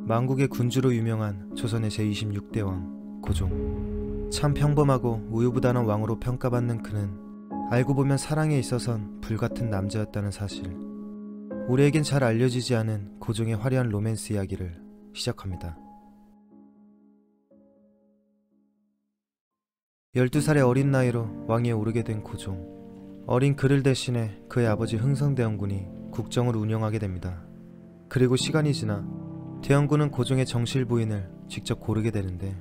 망국의 군주로 유명한 조선의 제26대 왕 고종. 참 평범하고 우유부단한 왕으로 평가받는 그는 알고 보면 사랑에 있어선 불같은 남자였다는 사실. 우리에겐 잘 알려지지 않은 고종의 화려한 로맨스 이야기를 시작합니다. 12살의 어린 나이로 왕위에 오르게 된 고종. 어린 그를 대신해 그의 아버지 흥성대원군이 국정을 운영하게 됩니다. 그리고 시간이 지나 대원군은 고종의 정실 부인을 직접 고르게 되는데,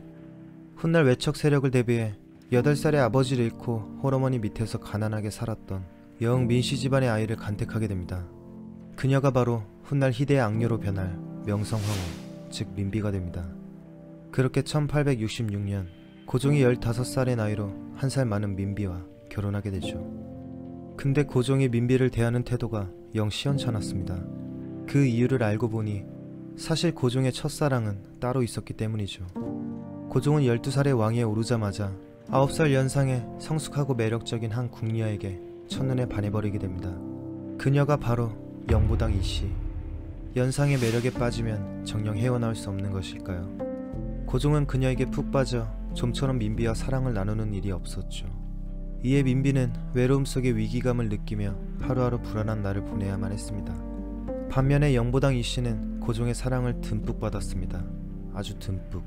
훗날 외척 세력을 대비해 8살의 아버지를 잃고 홀어머니 밑에서 가난하게 살았던 여흥 민씨 집안의 아이를 간택하게 됩니다. 그녀가 바로 훗날 희대의 악녀로 변할 명성황후, 즉 민비가 됩니다. 그렇게 1866년 고종이 15살의 나이로 1살 많은 민비와 결혼하게 되죠. 근데 고종이 민비를 대하는 태도가 영 시원찮았습니다. 그 이유를 알고 보니 사실 고종의 첫사랑은 따로 있었기 때문이죠. 고종은 12살의 왕위에 오르자마자 9살 연상의 성숙하고 매력적인 한 궁녀에게 첫눈에 반해버리게 됩니다. 그녀가 바로 영보당 이씨. 연상의 매력에 빠지면 정녕 헤어나올 수 없는 것일까요? 고종은 그녀에게 푹 빠져 좀처럼 민비와 사랑을 나누는 일이 없었죠. 이에 민비는 외로움 속에 위기감을 느끼며 하루하루 불안한 날을 보내야만 했습니다. 반면에 영보당 이씨는 고종의 사랑을 듬뿍 받았습니다. 아주 듬뿍.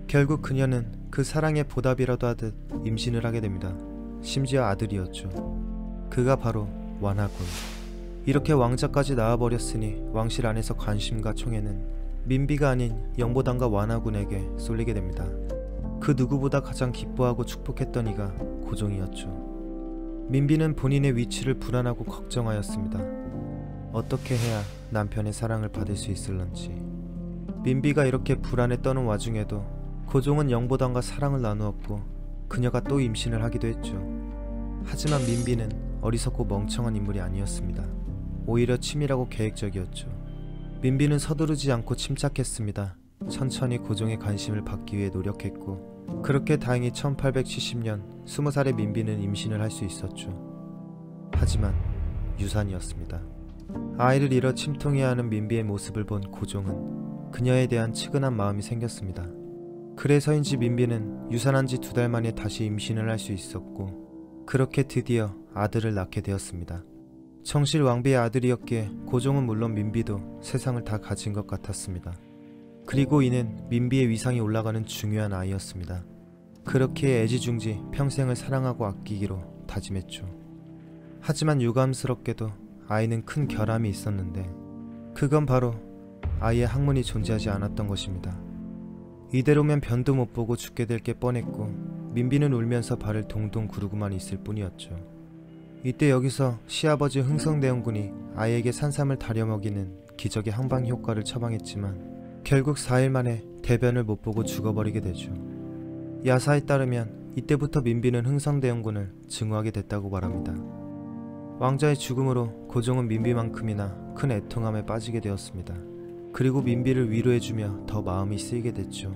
결국 그녀는 그 사랑의 보답이라도 하듯 임신을 하게 됩니다. 심지어 아들이었죠. 그가 바로 완화군. 이렇게 왕자까지 낳아버렸으니 왕실 안에서 관심과 총애는 민비가 아닌 영보당과 완화군에게 쏠리게 됩니다. 그 누구보다 가장 기뻐하고 축복했던 이가 고종이었죠. 민비는 본인의 위치를 불안하고 걱정하였습니다. 어떻게 해야 남편의 사랑을 받을 수 있을런지. 민비가 이렇게 불안에 떠는 와중에도 고종은 영보당과 사랑을 나누었고 그녀가 또 임신을 하기도 했죠. 하지만 민비는 어리석고 멍청한 인물이 아니었습니다. 오히려 치밀하고 계획적이었죠. 민비는 서두르지 않고 침착했습니다. 천천히 고종의 관심을 받기 위해 노력했고, 그렇게 다행히 1870년 20살의 민비는 임신을 할 수 있었죠. 하지만 유산이었습니다. 아이를 잃어 침통해하는 민비의 모습을 본 고종은 그녀에 대한 측은한 마음이 생겼습니다. 그래서인지 민비는 유산한 지 2달 만에 다시 임신을 할 수 있었고, 그렇게 드디어 아들을 낳게 되었습니다. 정실 왕비의 아들이었기에 고종은 물론 민비도 세상을 다 가진 것 같았습니다. 그리고 이는 민비의 위상이 올라가는 중요한 아이였습니다. 그렇게 애지중지 평생을 사랑하고 아끼기로 다짐했죠. 하지만 유감스럽게도 아이는 큰 결함이 있었는데, 그건 바로 아이의 학문이 존재하지 않았던 것입니다. 이대로면 변도 못 보고 죽게 될 게 뻔했고, 민비는 울면서 발을 동동 구르고만 있을 뿐이었죠. 이때 여기서 시아버지 흥성대원군이 아이에게 산삼을 다려 먹이는 기적의 항방 효과를 처방했지만 결국 4일 만에 대변을 못 보고 죽어버리게 되죠. 야사에 따르면 이때부터 민비는 흥성대원군을 증오하게 됐다고 말합니다. 왕자의 죽음으로 고종은 민비만큼이나 큰 애통함에 빠지게 되었습니다. 그리고 민비를 위로해주며 더 마음이 쓰이게 됐죠.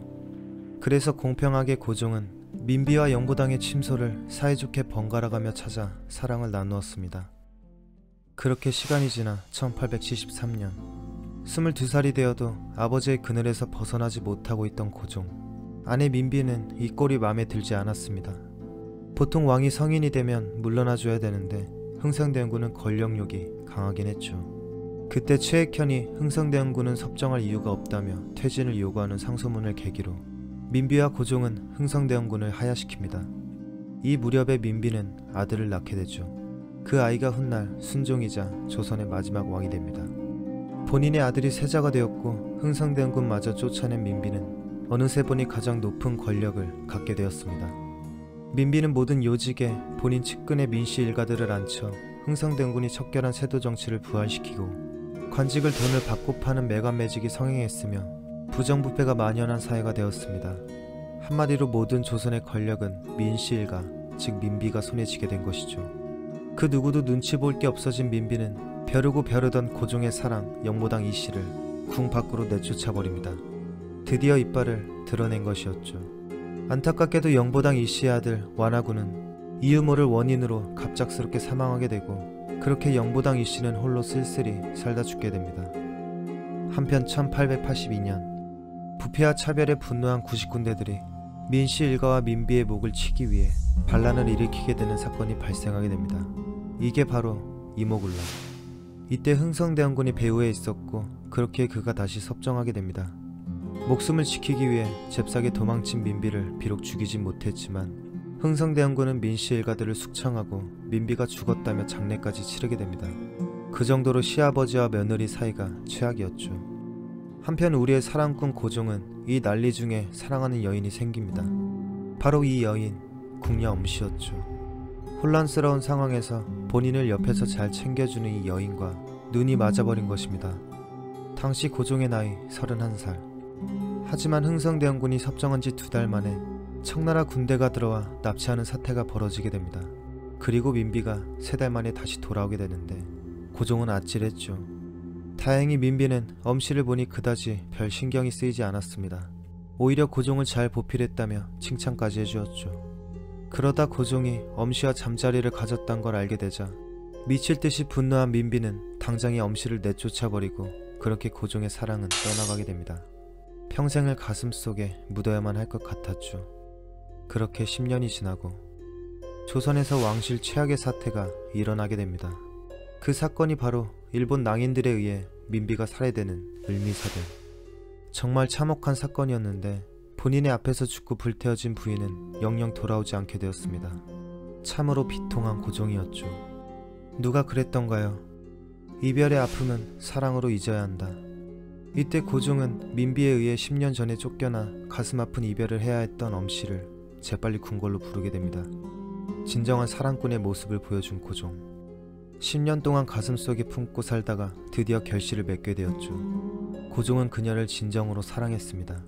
그래서 공평하게 고종은 민비와 영보당의 침소를 사이좋게 번갈아가며 찾아 사랑을 나누었습니다. 그렇게 시간이 지나 1873년 22살이 되어도 아버지의 그늘에서 벗어나지 못하고 있던 고종. 아내 민비는 이 꼴이 마음에 들지 않았습니다. 보통 왕이 성인이 되면 물러나줘야 되는데 흥성대원군은 권력욕이 강하긴 했죠. 그때 최익현이 흥성대원군은 섭정할 이유가 없다며 퇴진을 요구하는 상소문을 계기로 민비와 고종은 흥성대원군을 하야시킵니다. 이 무렵에 민비는 아들을 낳게 되죠. 그 아이가 훗날 순종이자 조선의 마지막 왕이 됩니다. 본인의 아들이 세자가 되었고 흥성대원군마저 쫓아낸 민비는 어느새 보니 가장 높은 권력을 갖게 되었습니다. 민비는 모든 요직에 본인 측근의 민씨 일가들을 앉혀 흥성대원군이 척결한 세도 정치를 부활시키고 관직을 돈을 받고 파는 매관매직이 성행했으며 부정부패가 만연한 사회가 되었습니다. 한마디로 모든 조선의 권력은 민씨 일가, 즉 민비가 손에 쥐게 된 것이죠. 그 누구도 눈치 볼 게 없어진 민비는 벼르고 벼르던 고종의 사랑 영보당 이씨를 궁 밖으로 내쫓아버립니다. 드디어 이빨을 드러낸 것이었죠. 안타깝게도 영보당 이씨의 아들 완화군은 이유 모를 원인으로 갑작스럽게 사망하게 되고, 그렇게 영보당 이씨는 홀로 쓸쓸히 살다 죽게 됩니다. 한편 1882년 부패와 차별에 분노한 구식군대들이 민씨 일가와 민비의 목을 치기 위해 반란을 일으키게 되는 사건이 발생하게 됩니다. 이게 바로 이모군란. 이때 흥성대원군이 배후에 있었고 그렇게 그가 다시 섭정하게 됩니다. 목숨을 지키기 위해 잽싸게 도망친 민비를 비록 죽이진 못했지만 흥성대원군은 민씨 일가들을 숙청하고 민비가 죽었다며 장례까지 치르게 됩니다. 그 정도로 시아버지와 며느리 사이가 최악이었죠. 한편 우리의 사랑꾼 고종은 이 난리 중에 사랑하는 여인이 생깁니다. 바로 이 여인, 궁녀 엄씨였죠. 혼란스러운 상황에서 본인을 옆에서 잘 챙겨주는 이 여인과 눈이 맞아버린 것입니다. 당시 고종의 나이 31살. 하지만 흥성대원군이 섭정한 지 2달 만에 청나라 군대가 들어와 납치하는 사태가 벌어지게 됩니다. 그리고 민비가 3달 만에 다시 돌아오게 되는데 고종은 아찔했죠. 다행히 민비는 엄씨를 보니 그다지 별 신경이 쓰이지 않았습니다. 오히려 고종을 잘 보필했다며 칭찬까지 해주었죠. 그러다 고종이 엄씨와 잠자리를 가졌단 걸 알게 되자 미칠 듯이 분노한 민비는 당장에 엄씨를 내쫓아버리고 그렇게 고종의 사랑은 떠나가게 됩니다. 평생을 가슴속에 묻어야만 할 것 같았죠. 그렇게 10년이 지나고 조선에서 왕실 최악의 사태가 일어나게 됩니다. 그 사건이 바로 일본 낭인들에 의해 민비가 살해되는 을미사대. 정말 참혹한 사건이었는데 본인의 앞에서 죽고 불태워진 부인은 영영 돌아오지 않게 되었습니다. 참으로 비통한 고종이었죠. 누가 그랬던가요? 이별의 아픔은 사랑으로 잊어야 한다. 이때 고종은 민비에 의해 10년 전에 쫓겨나 가슴 아픈 이별을 해야 했던 엄씨를 재빨리 궁궐로 부르게 됩니다. 진정한 사랑꾼의 모습을 보여준 고종. 10년 동안 가슴속에 품고 살다가 드디어 결실을 맺게 되었죠. 고종은 그녀를 진정으로 사랑했습니다.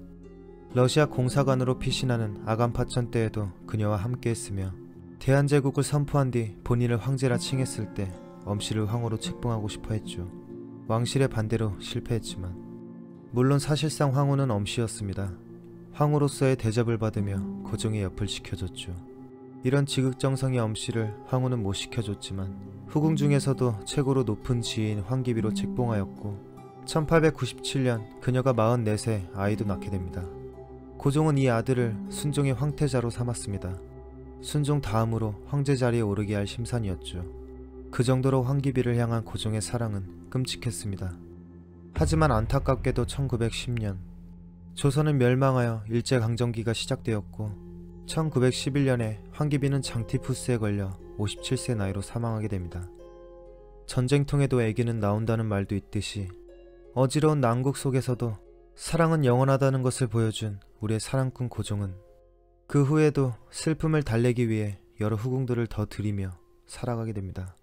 러시아 공사관으로 피신하는 아간파천 때에도 그녀와 함께했으며 대한제국을 선포한 뒤 본인을 황제라 칭했을 때 엄씨를 황후로 책봉하고 싶어 했죠. 왕실의 반대로 실패했지만 물론 사실상 황후는 엄씨였습니다. 황후로서의 대접을 받으며 고종의 옆을 지켜줬죠. 이런 지극정성의 엄씨를 황후는 못 시켜줬지만 후궁 중에서도 최고로 높은 지위인 황기비로 책봉하였고 1897년 그녀가 44세 아이도 낳게 됩니다. 고종은 이 아들을 순종의 황태자로 삼았습니다. 순종 다음으로 황제 자리에 오르게 할 심산이었죠. 그 정도로 황기비를 향한 고종의 사랑은 끔찍했습니다. 하지만 안타깝게도 1910년 조선은 멸망하여 일제강점기가 시작되었고 1911년에 황기비는 장티푸스에 걸려 57세 나이로 사망하게 됩니다. 전쟁통에도 애기는 나온다는 말도 있듯이 어지러운 난국 속에서도 사랑은 영원하다는 것을 보여준 우리의 사랑꾼 고종은 그 후에도 슬픔을 달래기 위해 여러 후궁들을 더 들이며 살아가게 됩니다.